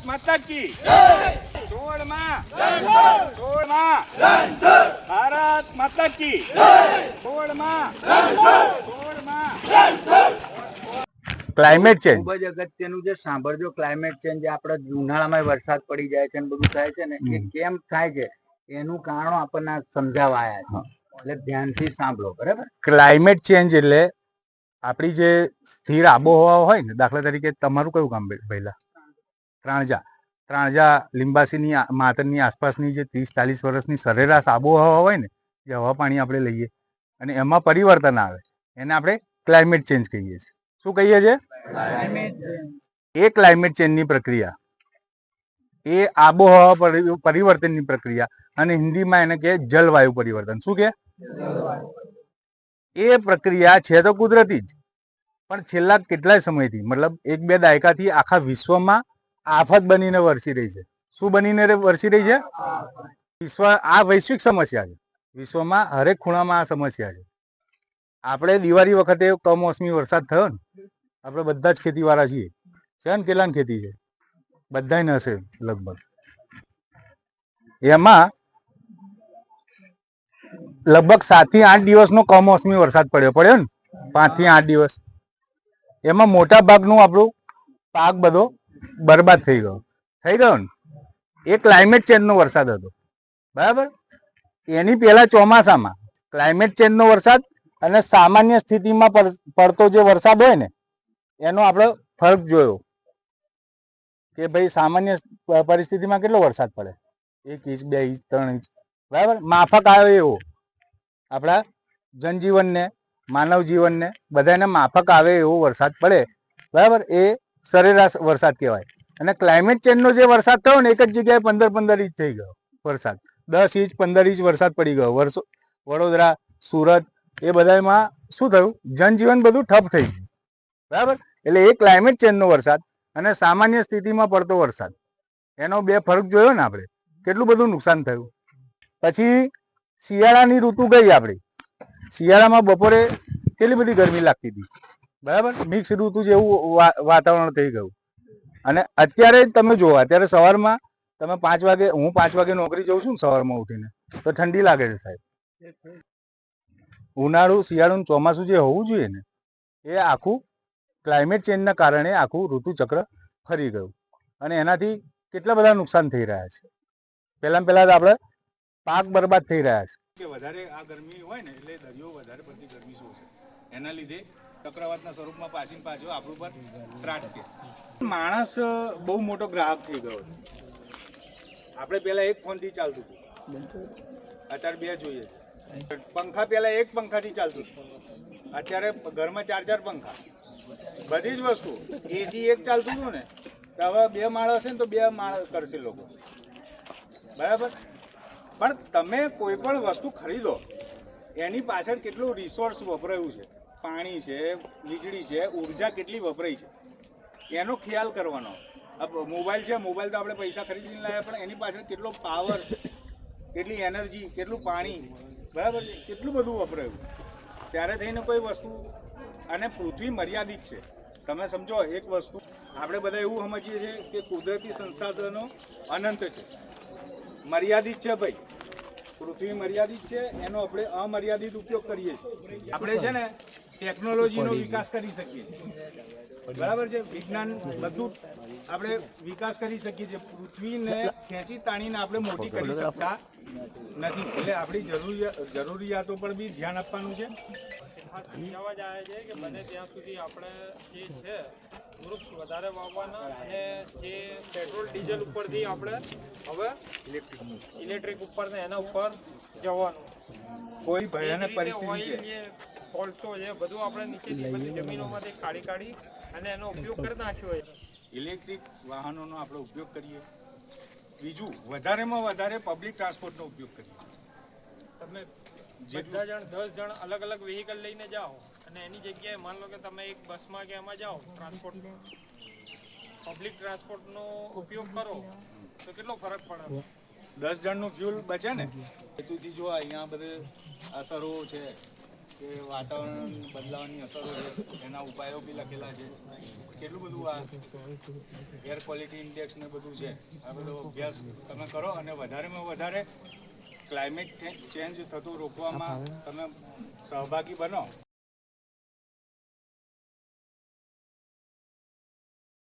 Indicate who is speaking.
Speaker 1: माता की छोड़ मां भारत माता की छोड़ मां
Speaker 2: ક્લાઇમેટ ચેન્જ
Speaker 3: ખૂબ જ અગત્યનું છે. સાંભળજો, ક્લાઇમેટ ચેન્જ આપણે ઉનાળામાં વરસાદ પડી જાય છે ને બધું થાય છે ને, એ કેમ થાય છે એનું કારણ આપણને સમજાવાયા છે. એટલે ધ્યાનથી સાંભળો, બરાબર.
Speaker 2: ક્લાઇમેટ ચેન્જ એટલે આપણી જે સ્થિર આબોહવા હોય ને, દાખલા તરીકે તમારું કયું ગામ પહેલા? ત્રાણજા લીંબાસીની માતરની આસપાસની જે 30-40 વર્ષની સરેરાશ આબોહવા હોય ને, જે હવા પાણી આપણે લઈએ અને એમાં પરિવર્તન આવે, એને આપણે ક્લાઇમેટ ચેન્જ કહીએ છીએ. શું કહીએ છીએ? એ ક્લાઇમેટ ચેન્જની પ્રક્રિયા, એ આબોહવા પરિવર્તનની પ્રક્રિયા, અને હિન્દીમાં એને કહે જલવાયુ પરિવર્તન. શું કહે? એ પ્રક્રિયા છે તો કુદરતી જ, પણ છેલ્લા કેટલાય સમયથી, મતલબ 1-2 દાયકાથી આખા વિશ્વમાં આફત બનીને વરસી રહી છે. શું બનીને વરસી રહી છે? આ વૈશ્વિક સમસ્યા છે. વિશ્વમાં હરેક ખૂણામાં આ સમસ્યા છે. આપણે દિવાળી વખતે કમોસમી વરસાદ થયો ને, આપણે બધા જ ખેતીવાળા છીએ. છે ને, કેટલાની ખેતી છે? બધાને હશે લગભગ. એમાં લગભગ 7 થી 8 દિવસનો કમોસમી વરસાદ પડ્યો ને, 5 થી 8 દિવસ. એમાં મોટા ભાગનું આપણું પાક બધો બરબાદ થઈ ગયો ને. એ ક્લાઇમેટ ચેન્જનો વરસાદ હતો, બરાબર. એની પહેલા ચોમાસામાં ક્લાઇમેટ ચેન્જનો વરસાદ અને સામાન્ય સ્થિતિમાં પડતો જે વરસાદ હોય ને, એનો આપણે ફરક જોયો કે ભાઈ સામાન્ય પરિસ્થિતિમાં કેટલો વરસાદ પડે, 1 ઇંચ 2 ઇંચ 3 ઇંચ, બરાબર. માફક આવે એવો આપણા જનજીવનને, માનવ જીવનને બધાને માફક આવે એવો વરસાદ પડે, બરાબર. એ સરેરાશ વરસાદ કહેવાય. અને ક્લાઇમેટ ચેન્જનો જે વરસાદ થયો ને, એક જ જગ્યાએ 15-15 ઇંચ થઈ ગયો વરસાદ. 10 ઇંચ 15 ઇંચ વરસાદ પડી ગયો. વડોદરા, સુરત, એ બધામાં શું થયું? જનજીવન બધું ઠપ થઈ ગયું, બરાબર. એટલે એ ક્લાઇમેટ ચેન્જનો વરસાદ અને સામાન્ય સ્થિતિમાં પડતો વરસાદ, એનો 2 ફરક જોયો ને આપણે, કેટલું બધું નુકસાન થયું. પછી શિયાળાની ઋતુ ગઈ આપણી. શિયાળામાં બપોરે કેટલી બધી ગરમી લાગતી હતી, બરાબર. મિક્સ ઋતુ જેવું વાતાવરણ થઈ ગયું. અને અત્યારે તમે જુઓ, અત્યારે સવારમાં તમે 5 વાગે, હું 5 વાગે નોકરી જઉં છું ને સવારમાં ઉઠીને, તો ઠંડી લાગે છે સાહેબ. ઉનાળું, શિયાળું, ચોમાસું જે હોવું જોઈએ ને, એ આખું ક્લાઇમેટ ચેન્જના કારણે આખું ઋતુચક્ર ફરી ગયું. અને એનાથી કેટલા બધા નુકસાન થઈ રહ્યા છે. પહેલા આપણે પાક બરબાદ થઈ રહ્યા છે.
Speaker 1: વધારે આ ગરમી હોય ને, એટલે દરિયો વધારે પડતી ગરમી શોષે. એના લીધે ચક્રવાતના સ્વરૂપમાં પાછો આપણું પર ત્રાટકે. માણસ બહુ મોટો ગ્રાહક થઈ ગયો. આપણે પહેલા 1 ફોનથી ચાલતું હતું, અત્યારે 2 જોઈએ. પંખા પહેલા 1 પંખાથી ચાલતું હતું, અત્યારે ઘરમાં 4-4 પંખા. બધી જ વસ્તુ, એસી 1 ચાલતું હતું ને, તો હવે 2 માળ હશે ને તો 2 માળ કરશે લોકો, બરાબર. પણ તમે કોઈ પણ વસ્તુ ખરીદો, એની પાછળ કેટલું રિસોર્સ વપરાયું છે, પાણી છે, વીજળી છે, ઉર્જા કેટલી વપરાઈ છે, એનો ખ્યાલ કરવાનો. મોબાઈલ છે, મોબાઈલ તો આપણે પૈસા ખરીદીને લાવ્યા, પણ એની પાછળ કેટલો પાવર, કેટલી એનર્જી, કેટલું પાણી, બરાબર છે, કેટલું બધું વપરાયું. ત્યારે થઈને કોઈ વસ્તુ, અને પૃથ્વી મર્યાદિત છે. તમે સમજો એક વસ્તુ, આપણે બધા એવું સમજીએ છીએ કે કુદરતી સંસાધનો અનંત છે, મર્યાદિત છે ભાઈ. પૃથ્વી મર્યાદિત છે, એનો આપણે અમર્યાદિત ઉપયોગ કરીએ છીએ. આપણે છે ને ટેકનોલોજીનો વિકાસ કરી શકીએ છીએ, બરાબર છે. વિજ્ઞાન બધું આપણે વિકાસ કરી શકીએ છીએ. પૃથ્વીને ખેંચી તાણીને આપણે મોટી કરી શકતા નથી. એટલે આપણી જરૂરિયાતો પર બી ધ્યાન આપવાનું છે.
Speaker 4: સમજાવવા જ આવે છે કે બને ત્યાં સુધી આપણે જે છે વૃક્ષ વધારે વાવવાના, અને જે પેટ્રોલ ડીઝલ ઉપરથી આપણે હવે ઇલેક્ટ્રિક ઉપર ને એના ઉપર જવાનું.
Speaker 1: કોઈ ભયાનક પરિસ્થિતિ છે,
Speaker 4: કોલસો છે, બધું આપણે નીચેથી બધી જમીનોમાંથી કાઢી અને એનો ઉપયોગ કરી નાખ્યો હોય.
Speaker 1: ઇલેક્ટ્રિક વાહનોનો આપણે ઉપયોગ કરીએ. બીજું, વધારેમાં વધારે પબ્લિક ટ્રાન્સપોર્ટનો ઉપયોગ કરીએ.
Speaker 4: તમે બધા જણ 10 જણ અલગ અલગ વ્હીકલ લઈને જાઓ, અને એની જગ્યાએ માન લો કે તમે એક બસમાં કે એમાં જાઓ, પબ્લિક ટ્રાન્સપોર્ટનો ઉપયોગ કરો તો કેટલો ફરક પડે.
Speaker 1: 10 જણનું ફ્યુલ બચે ને. હેતુથી જો અહીંયા બધે અસરો છે, કે વાતાવરણ બદલાવાની અસરો છે એના ઉપાયો બી લખેલા છે. કેટલું બધું આ એર ક્વોલિટી ઇન્ડેક્સ ને બધું છે. આ બધો અભ્યાસ તમે કરો અને વધારેમાં વધારે ક્લાઇમેટ ચેન્જ થતું રોકવામાં તમે સહભાગી બનો